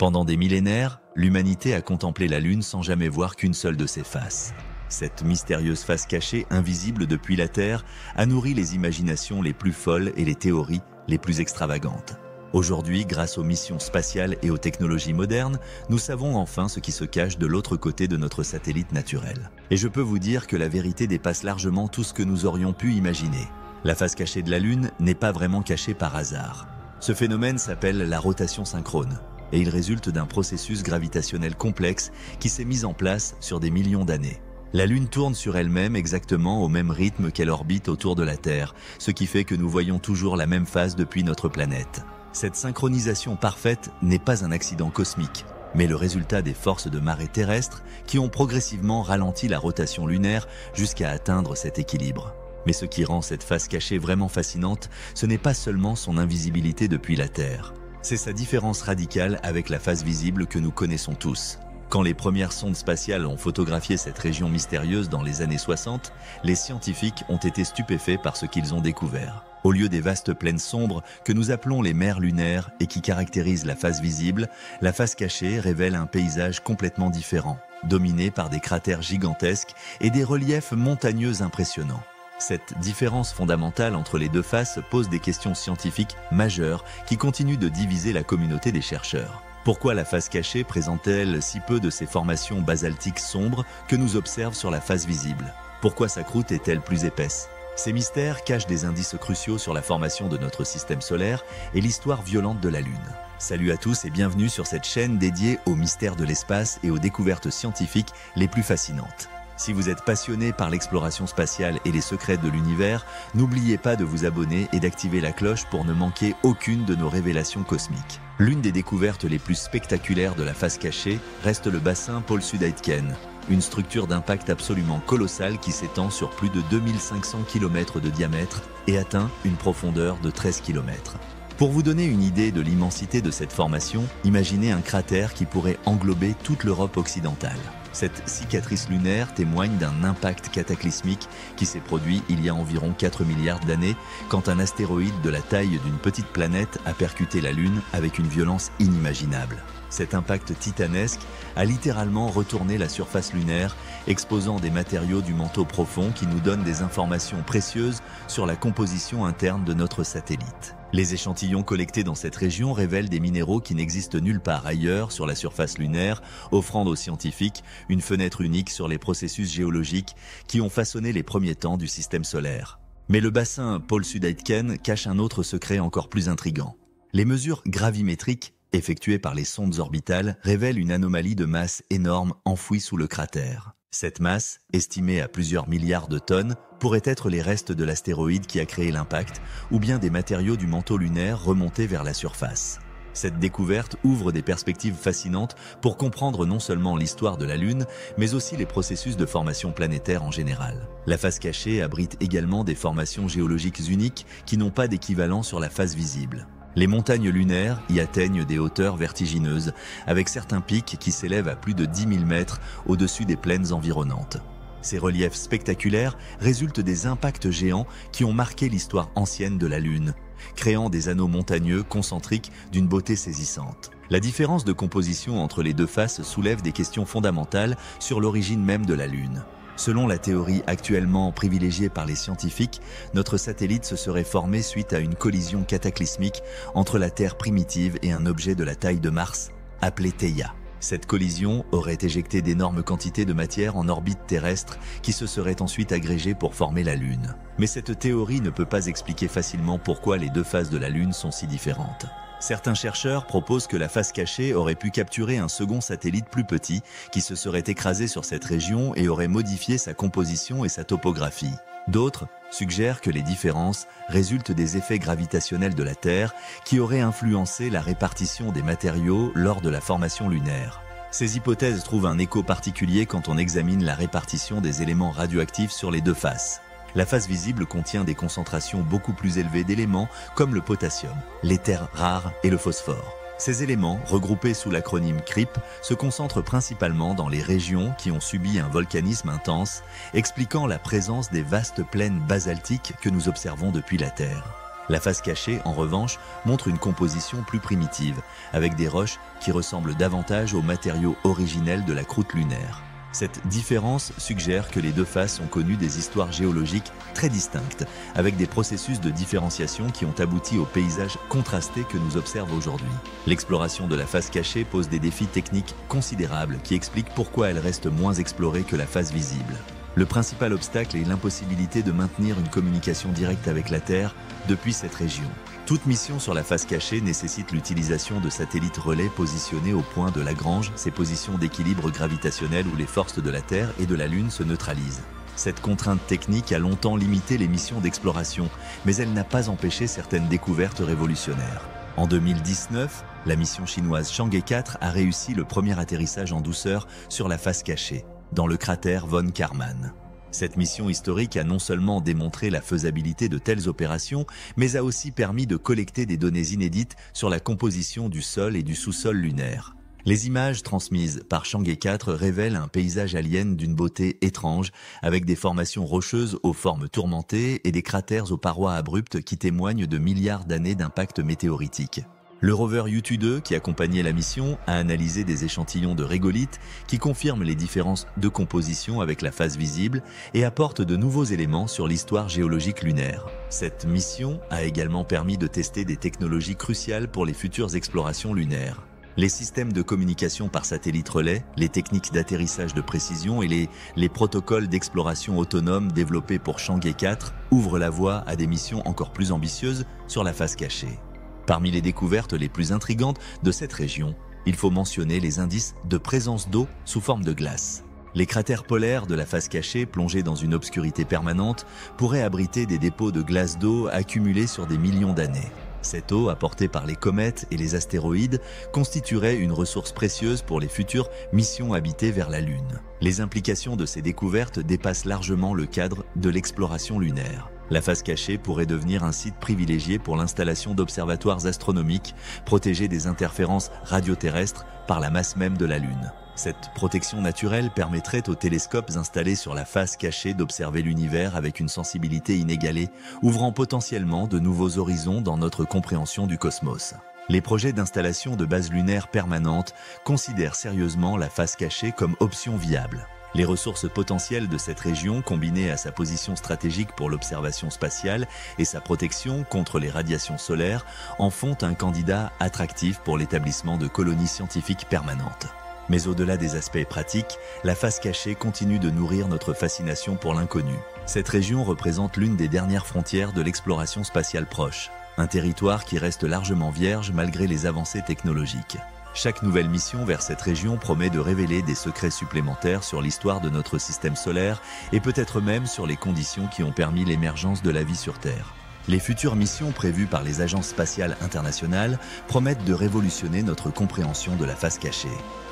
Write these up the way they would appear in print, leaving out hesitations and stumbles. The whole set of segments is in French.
Pendant des millénaires, l'humanité a contemplé la Lune sans jamais voir qu'une seule de ses faces. Cette mystérieuse face cachée, invisible depuis la Terre, a nourri les imaginations les plus folles et les théories les plus extravagantes. Aujourd'hui, grâce aux missions spatiales et aux technologies modernes, nous savons enfin ce qui se cache de l'autre côté de notre satellite naturel. Et je peux vous dire que la vérité dépasse largement tout ce que nous aurions pu imaginer. La face cachée de la Lune n'est pas vraiment cachée par hasard. Ce phénomène s'appelle la rotation synchrone, et il résulte d'un processus gravitationnel complexe qui s'est mis en place sur des millions d'années. La Lune tourne sur elle-même exactement au même rythme qu'elle orbite autour de la Terre, ce qui fait que nous voyons toujours la même phase depuis notre planète. Cette synchronisation parfaite n'est pas un accident cosmique, mais le résultat des forces de marée terrestres qui ont progressivement ralenti la rotation lunaire jusqu'à atteindre cet équilibre. Mais ce qui rend cette face cachée vraiment fascinante, ce n'est pas seulement son invisibilité depuis la Terre. C'est sa différence radicale avec la face visible que nous connaissons tous. Quand les premières sondes spatiales ont photographié cette région mystérieuse dans les années 60, les scientifiques ont été stupéfaits par ce qu'ils ont découvert. Au lieu des vastes plaines sombres que nous appelons les mers lunaires et qui caractérisent la face visible, la face cachée révèle un paysage complètement différent, dominé par des cratères gigantesques et des reliefs montagneux impressionnants. Cette différence fondamentale entre les deux faces pose des questions scientifiques majeures qui continuent de diviser la communauté des chercheurs. Pourquoi la face cachée présente-t-elle si peu de ces formations basaltiques sombres que nous observons sur la face visible? Pourquoi sa croûte est-elle plus épaisse? Ces mystères cachent des indices cruciaux sur la formation de notre système solaire et l'histoire violente de la Lune. Salut à tous et bienvenue sur cette chaîne dédiée aux mystères de l'espace et aux découvertes scientifiques les plus fascinantes. Si vous êtes passionné par l'exploration spatiale et les secrets de l'univers, n'oubliez pas de vous abonner et d'activer la cloche pour ne manquer aucune de nos révélations cosmiques. L'une des découvertes les plus spectaculaires de la face cachée reste le bassin Paul-Sud-Aitken, une structure d'impact absolument colossale qui s'étend sur plus de 2500 km de diamètre et atteint une profondeur de 13 km. Pour vous donner une idée de l'immensité de cette formation, imaginez un cratère qui pourrait englober toute l'Europe occidentale. Cette cicatrice lunaire témoigne d'un impact cataclysmique qui s'est produit il y a environ 4 milliards d'années quand un astéroïde de la taille d'une petite planète a percuté la Lune avec une violence inimaginable. Cet impact titanesque a littéralement retourné la surface lunaire, exposant des matériaux du manteau profond qui nous donnent des informations précieuses sur la composition interne de notre satellite. Les échantillons collectés dans cette région révèlent des minéraux qui n'existent nulle part ailleurs sur la surface lunaire, offrant aux scientifiques une fenêtre unique sur les processus géologiques qui ont façonné les premiers temps du système solaire. Mais le bassin Paul-Sud-Aitken cache un autre secret encore plus intrigant. Les mesures gravimétriques effectuées par les sondes orbitales révèlent une anomalie de masse énorme enfouie sous le cratère. Cette masse, estimée à plusieurs milliards de tonnes, pourrait être les restes de l'astéroïde qui a créé l'impact, ou bien des matériaux du manteau lunaire remontés vers la surface. Cette découverte ouvre des perspectives fascinantes pour comprendre non seulement l'histoire de la Lune, mais aussi les processus de formation planétaire en général. La face cachée abrite également des formations géologiques uniques qui n'ont pas d'équivalent sur la face visible. Les montagnes lunaires y atteignent des hauteurs vertigineuses, avec certains pics qui s'élèvent à plus de 10 000 mètres au-dessus des plaines environnantes. Ces reliefs spectaculaires résultent des impacts géants qui ont marqué l'histoire ancienne de la Lune, créant des anneaux montagneux concentriques d'une beauté saisissante. La différence de composition entre les deux faces soulève des questions fondamentales sur l'origine même de la Lune. Selon la théorie actuellement privilégiée par les scientifiques, notre satellite se serait formé suite à une collision cataclysmique entre la Terre primitive et un objet de la taille de Mars, appelé Theia. Cette collision aurait éjecté d'énormes quantités de matière en orbite terrestre qui se seraient ensuite agrégées pour former la Lune. Mais cette théorie ne peut pas expliquer facilement pourquoi les deux faces de la Lune sont si différentes. Certains chercheurs proposent que la face cachée aurait pu capturer un second satellite plus petit qui se serait écrasé sur cette région et aurait modifié sa composition et sa topographie. D'autres suggèrent que les différences résultent des effets gravitationnels de la Terre qui auraient influencé la répartition des matériaux lors de la formation lunaire. Ces hypothèses trouvent un écho particulier quand on examine la répartition des éléments radioactifs sur les deux faces. La face visible contient des concentrations beaucoup plus élevées d'éléments comme le potassium, les terres rares et le phosphore. Ces éléments, regroupés sous l'acronyme CRIP, se concentrent principalement dans les régions qui ont subi un volcanisme intense, expliquant la présence des vastes plaines basaltiques que nous observons depuis la Terre. La face cachée, en revanche, montre une composition plus primitive, avec des roches qui ressemblent davantage aux matériaux originels de la croûte lunaire. Cette différence suggère que les deux faces ont connu des histoires géologiques très distinctes, avec des processus de différenciation qui ont abouti au paysage contrasté que nous observons aujourd'hui. L'exploration de la face cachée pose des défis techniques considérables qui expliquent pourquoi elle reste moins explorée que la face visible. Le principal obstacle est l'impossibilité de maintenir une communication directe avec la Terre depuis cette région. Toute mission sur la face cachée nécessite l'utilisation de satellites relais positionnés au point de Lagrange, ces positions d'équilibre gravitationnel où les forces de la Terre et de la Lune se neutralisent. Cette contrainte technique a longtemps limité les missions d'exploration, mais elle n'a pas empêché certaines découvertes révolutionnaires. En 2019, la mission chinoise Chang'e 4 a réussi le premier atterrissage en douceur sur la face cachée, dans le cratère von Karman. Cette mission historique a non seulement démontré la faisabilité de telles opérations, mais a aussi permis de collecter des données inédites sur la composition du sol et du sous-sol lunaire. Les images transmises par Chang'e 4 révèlent un paysage alien d'une beauté étrange, avec des formations rocheuses aux formes tourmentées et des cratères aux parois abruptes qui témoignent de milliards d'années d'impact météoritique. Le rover Yutu-2, qui accompagnait la mission, a analysé des échantillons de régolithes qui confirment les différences de composition avec la face visible et apportent de nouveaux éléments sur l'histoire géologique lunaire. Cette mission a également permis de tester des technologies cruciales pour les futures explorations lunaires. Les systèmes de communication par satellite relais, les techniques d'atterrissage de précision et les protocoles d'exploration autonome développés pour Chang'e 4 ouvrent la voie à des missions encore plus ambitieuses sur la face cachée. Parmi les découvertes les plus intrigantes de cette région, il faut mentionner les indices de présence d'eau sous forme de glace. Les cratères polaires de la face cachée, plongés dans une obscurité permanente, pourraient abriter des dépôts de glace d'eau accumulés sur des millions d'années. Cette eau, apportée par les comètes et les astéroïdes, constituerait une ressource précieuse pour les futures missions habitées vers la Lune. Les implications de ces découvertes dépassent largement le cadre de l'exploration lunaire. La face cachée pourrait devenir un site privilégié pour l'installation d'observatoires astronomiques protégés des interférences radioterrestres par la masse même de la Lune. Cette protection naturelle permettrait aux télescopes installés sur la face cachée d'observer l'univers avec une sensibilité inégalée, ouvrant potentiellement de nouveaux horizons dans notre compréhension du cosmos. Les projets d'installation de bases lunaires permanentes considèrent sérieusement la face cachée comme option viable. Les ressources potentielles de cette région, combinées à sa position stratégique pour l'observation spatiale et sa protection contre les radiations solaires, en font un candidat attractif pour l'établissement de colonies scientifiques permanentes. Mais au-delà des aspects pratiques, la face cachée continue de nourrir notre fascination pour l'inconnu. Cette région représente l'une des dernières frontières de l'exploration spatiale proche, un territoire qui reste largement vierge malgré les avancées technologiques. Chaque nouvelle mission vers cette région promet de révéler des secrets supplémentaires sur l'histoire de notre système solaire et peut-être même sur les conditions qui ont permis l'émergence de la vie sur Terre. Les futures missions prévues par les agences spatiales internationales promettent de révolutionner notre compréhension de la face cachée.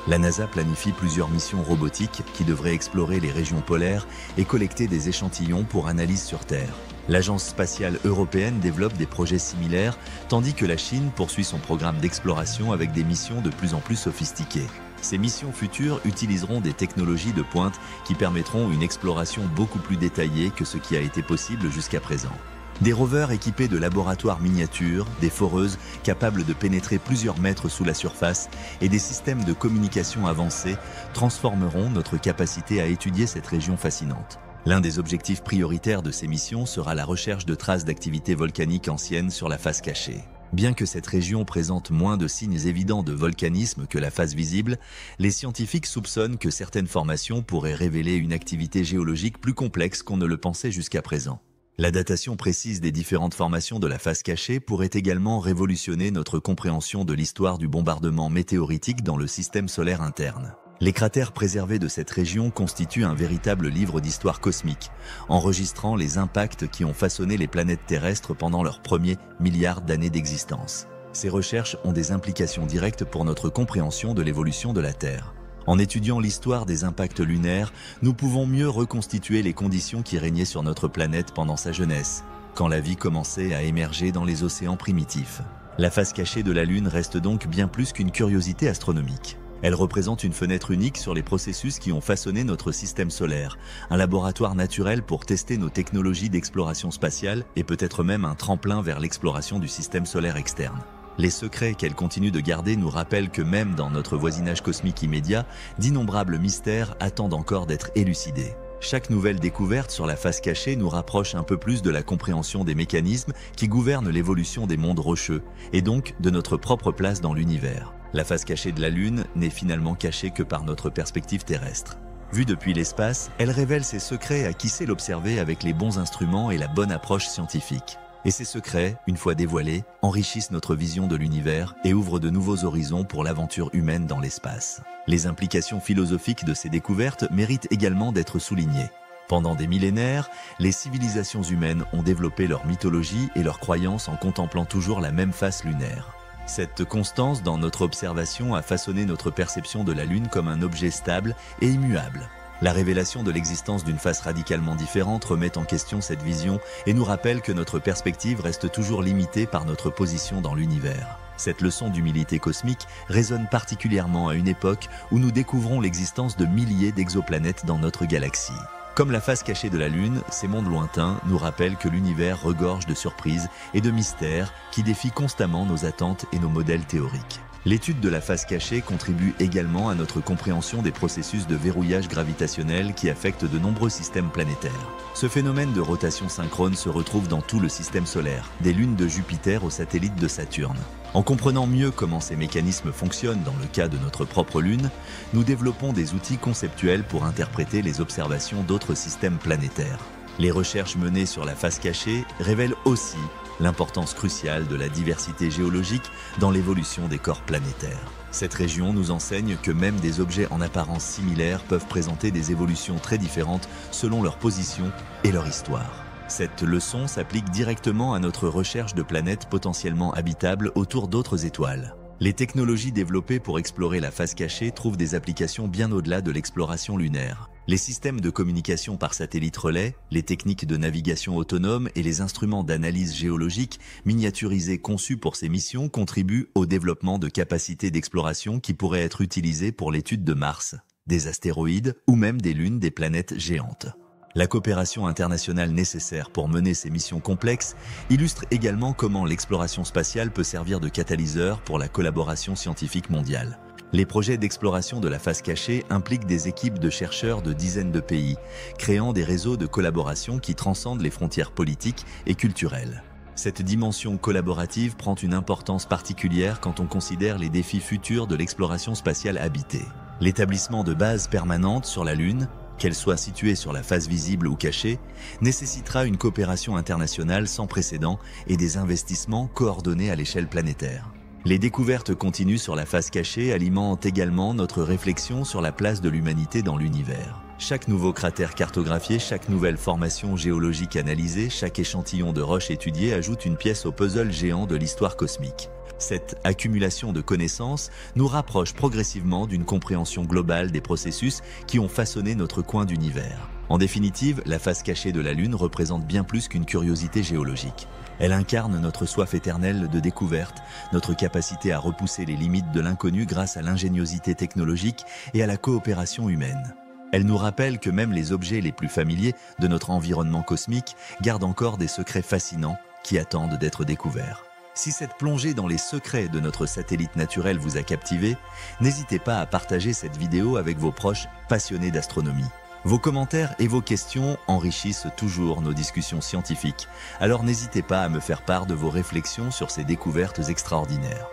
La NASA planifie plusieurs missions robotiques qui devraient explorer les régions polaires et collecter des échantillons pour analyse sur Terre. L'Agence spatiale européenne développe des projets similaires, tandis que la Chine poursuit son programme d'exploration avec des missions de plus en plus sophistiquées. Ces missions futures utiliseront des technologies de pointe qui permettront une exploration beaucoup plus détaillée que ce qui a été possible jusqu'à présent. Des rovers équipés de laboratoires miniatures, des foreuses capables de pénétrer plusieurs mètres sous la surface et des systèmes de communication avancés transformeront notre capacité à étudier cette région fascinante. L'un des objectifs prioritaires de ces missions sera la recherche de traces d'activités volcaniques anciennes sur la face cachée. Bien que cette région présente moins de signes évidents de volcanisme que la face visible, les scientifiques soupçonnent que certaines formations pourraient révéler une activité géologique plus complexe qu'on ne le pensait jusqu'à présent. La datation précise des différentes formations de la face cachée pourrait également révolutionner notre compréhension de l'histoire du bombardement météoritique dans le système solaire interne. Les cratères préservés de cette région constituent un véritable livre d'histoire cosmique, enregistrant les impacts qui ont façonné les planètes terrestres pendant leurs premiers milliards d'années d'existence. Ces recherches ont des implications directes pour notre compréhension de l'évolution de la Terre. En étudiant l'histoire des impacts lunaires, nous pouvons mieux reconstituer les conditions qui régnaient sur notre planète pendant sa jeunesse, quand la vie commençait à émerger dans les océans primitifs. La face cachée de la Lune reste donc bien plus qu'une curiosité astronomique. Elle représente une fenêtre unique sur les processus qui ont façonné notre système solaire, un laboratoire naturel pour tester nos technologies d'exploration spatiale et peut-être même un tremplin vers l'exploration du système solaire externe. Les secrets qu'elle continue de garder nous rappellent que même dans notre voisinage cosmique immédiat, d'innombrables mystères attendent encore d'être élucidés. Chaque nouvelle découverte sur la face cachée nous rapproche un peu plus de la compréhension des mécanismes qui gouvernent l'évolution des mondes rocheux, et donc de notre propre place dans l'univers. La face cachée de la Lune n'est finalement cachée que par notre perspective terrestre. Vue depuis l'espace, elle révèle ses secrets à qui sait l'observer avec les bons instruments et la bonne approche scientifique. Et ces secrets, une fois dévoilés, enrichissent notre vision de l'univers et ouvrent de nouveaux horizons pour l'aventure humaine dans l'espace. Les implications philosophiques de ces découvertes méritent également d'être soulignées. Pendant des millénaires, les civilisations humaines ont développé leur mythologie et leurs croyances en contemplant toujours la même face lunaire. Cette constance dans notre observation a façonné notre perception de la Lune comme un objet stable et immuable. La révélation de l'existence d'une face radicalement différente remet en question cette vision et nous rappelle que notre perspective reste toujours limitée par notre position dans l'univers. Cette leçon d'humilité cosmique résonne particulièrement à une époque où nous découvrons l'existence de milliers d'exoplanètes dans notre galaxie. Comme la face cachée de la Lune, ces mondes lointains nous rappellent que l'univers regorge de surprises et de mystères qui défient constamment nos attentes et nos modèles théoriques. L'étude de la face cachée contribue également à notre compréhension des processus de verrouillage gravitationnel qui affectent de nombreux systèmes planétaires. Ce phénomène de rotation synchrone se retrouve dans tout le système solaire, des lunes de Jupiter aux satellites de Saturne. En comprenant mieux comment ces mécanismes fonctionnent dans le cas de notre propre Lune, nous développons des outils conceptuels pour interpréter les observations d'autres systèmes planétaires. Les recherches menées sur la face cachée révèlent aussi l'importance cruciale de la diversité géologique dans l'évolution des corps planétaires. Cette région nous enseigne que même des objets en apparence similaires peuvent présenter des évolutions très différentes selon leur position et leur histoire. Cette leçon s'applique directement à notre recherche de planètes potentiellement habitables autour d'autres étoiles. Les technologies développées pour explorer la face cachée trouvent des applications bien au-delà de l'exploration lunaire. Les systèmes de communication par satellite relais, les techniques de navigation autonome et les instruments d'analyse géologique miniaturisés conçus pour ces missions contribuent au développement de capacités d'exploration qui pourraient être utilisées pour l'étude de Mars, des astéroïdes ou même des lunes des planètes géantes. La coopération internationale nécessaire pour mener ces missions complexes illustre également comment l'exploration spatiale peut servir de catalyseur pour la collaboration scientifique mondiale. Les projets d'exploration de la face cachée impliquent des équipes de chercheurs de dizaines de pays, créant des réseaux de collaboration qui transcendent les frontières politiques et culturelles. Cette dimension collaborative prend une importance particulière quand on considère les défis futurs de l'exploration spatiale habitée. L'établissement de bases permanentes sur la Lune, qu'elle soit située sur la face visible ou cachée, nécessitera une coopération internationale sans précédent et des investissements coordonnés à l'échelle planétaire. Les découvertes continues sur la face cachée alimentent également notre réflexion sur la place de l'humanité dans l'univers. Chaque nouveau cratère cartographié, chaque nouvelle formation géologique analysée, chaque échantillon de roches étudié ajoute une pièce au puzzle géant de l'histoire cosmique. Cette accumulation de connaissances nous rapproche progressivement d'une compréhension globale des processus qui ont façonné notre coin d'univers. En définitive, la face cachée de la Lune représente bien plus qu'une curiosité géologique. Elle incarne notre soif éternelle de découverte, notre capacité à repousser les limites de l'inconnu grâce à l'ingéniosité technologique et à la coopération humaine. Elle nous rappelle que même les objets les plus familiers de notre environnement cosmique gardent encore des secrets fascinants qui attendent d'être découverts. Si cette plongée dans les secrets de notre satellite naturel vous a captivé, n'hésitez pas à partager cette vidéo avec vos proches passionnés d'astronomie. Vos commentaires et vos questions enrichissent toujours nos discussions scientifiques, alors n'hésitez pas à me faire part de vos réflexions sur ces découvertes extraordinaires.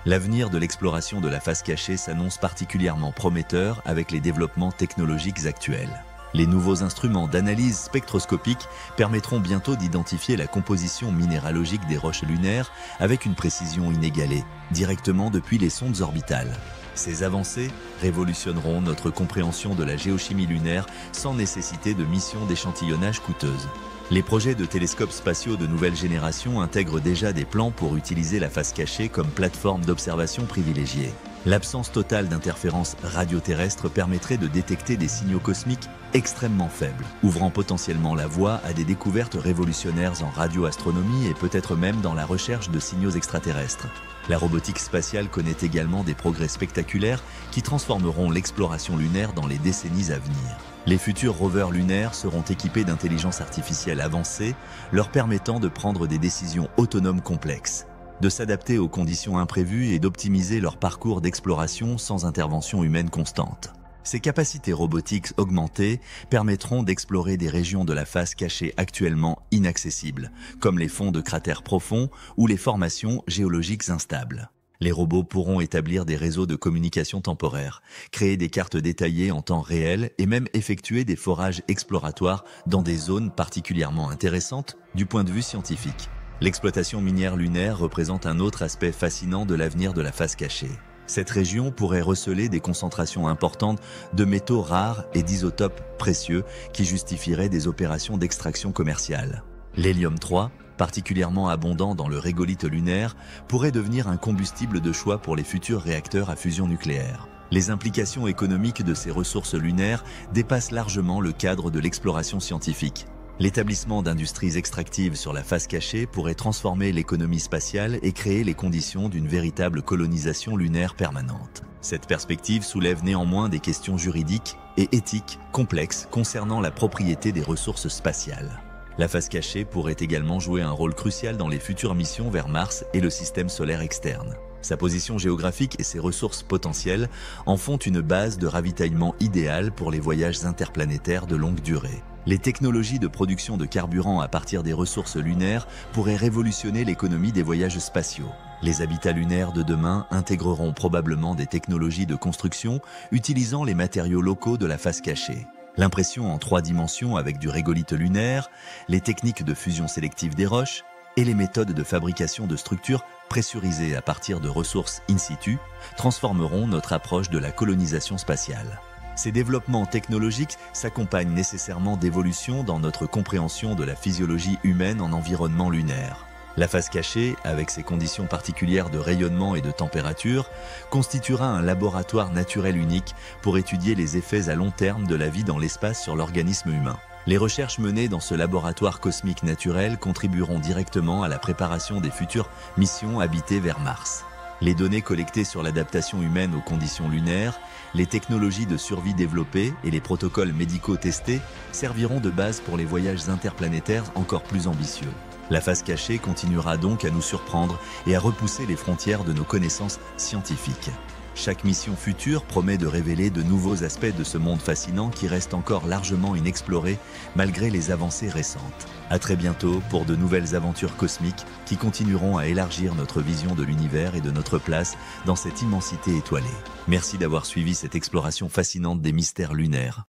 L'avenir de l'exploration de la face cachée s'annonce particulièrement prometteur avec les développements technologiques actuels. Les nouveaux instruments d'analyse spectroscopique permettront bientôt d'identifier la composition minéralogique des roches lunaires avec une précision inégalée, directement depuis les sondes orbitales. Ces avancées révolutionneront notre compréhension de la géochimie lunaire sans nécessité de missions d'échantillonnage coûteuses. Les projets de télescopes spatiaux de nouvelle génération intègrent déjà des plans pour utiliser la face cachée comme plateforme d'observation privilégiée. L'absence totale d'interférences radioterrestres permettrait de détecter des signaux cosmiques extrêmement faibles, ouvrant potentiellement la voie à des découvertes révolutionnaires en radioastronomie et peut-être même dans la recherche de signaux extraterrestres. La robotique spatiale connaît également des progrès spectaculaires qui transformeront l'exploration lunaire dans les décennies à venir. Les futurs rovers lunaires seront équipés d'intelligence artificielle avancée, leur permettant de prendre des décisions autonomes complexes, de s'adapter aux conditions imprévues et d'optimiser leur parcours d'exploration sans intervention humaine constante. Ces capacités robotiques augmentées permettront d'explorer des régions de la face cachée actuellement inaccessibles, comme les fonds de cratères profonds ou les formations géologiques instables. Les robots pourront établir des réseaux de communication temporaire, créer des cartes détaillées en temps réel et même effectuer des forages exploratoires dans des zones particulièrement intéressantes du point de vue scientifique. L'exploitation minière lunaire représente un autre aspect fascinant de l'avenir de la face cachée. Cette région pourrait receler des concentrations importantes de métaux rares et d'isotopes précieux qui justifieraient des opérations d'extraction commerciale. L'hélium-3, particulièrement abondant dans le régolithe lunaire, pourrait devenir un combustible de choix pour les futurs réacteurs à fusion nucléaire. Les implications économiques de ces ressources lunaires dépassent largement le cadre de l'exploration scientifique. L'établissement d'industries extractives sur la face cachée pourrait transformer l'économie spatiale et créer les conditions d'une véritable colonisation lunaire permanente. Cette perspective soulève néanmoins des questions juridiques et éthiques complexes concernant la propriété des ressources spatiales. La face cachée pourrait également jouer un rôle crucial dans les futures missions vers Mars et le système solaire externe. Sa position géographique et ses ressources potentielles en font une base de ravitaillement idéale pour les voyages interplanétaires de longue durée. Les technologies de production de carburant à partir des ressources lunaires pourraient révolutionner l'économie des voyages spatiaux. Les habitats lunaires de demain intégreront probablement des technologies de construction utilisant les matériaux locaux de la face cachée. L'impression en 3 dimensions avec du régolithe lunaire, les techniques de fusion sélective des roches et les méthodes de fabrication de structures pressurisées à partir de ressources in situ transformeront notre approche de la colonisation spatiale. Ces développements technologiques s'accompagnent nécessairement d'évolutions dans notre compréhension de la physiologie humaine en environnement lunaire. La face cachée, avec ses conditions particulières de rayonnement et de température, constituera un laboratoire naturel unique pour étudier les effets à long terme de la vie dans l'espace sur l'organisme humain. Les recherches menées dans ce laboratoire cosmique naturel contribueront directement à la préparation des futures missions habitées vers Mars. Les données collectées sur l'adaptation humaine aux conditions lunaires, les technologies de survie développées et les protocoles médicaux testés serviront de base pour les voyages interplanétaires encore plus ambitieux. La face cachée continuera donc à nous surprendre et à repousser les frontières de nos connaissances scientifiques. Chaque mission future promet de révéler de nouveaux aspects de ce monde fascinant qui reste encore largement inexploré malgré les avancées récentes. À très bientôt pour de nouvelles aventures cosmiques qui continueront à élargir notre vision de l'univers et de notre place dans cette immensité étoilée. Merci d'avoir suivi cette exploration fascinante des mystères lunaires.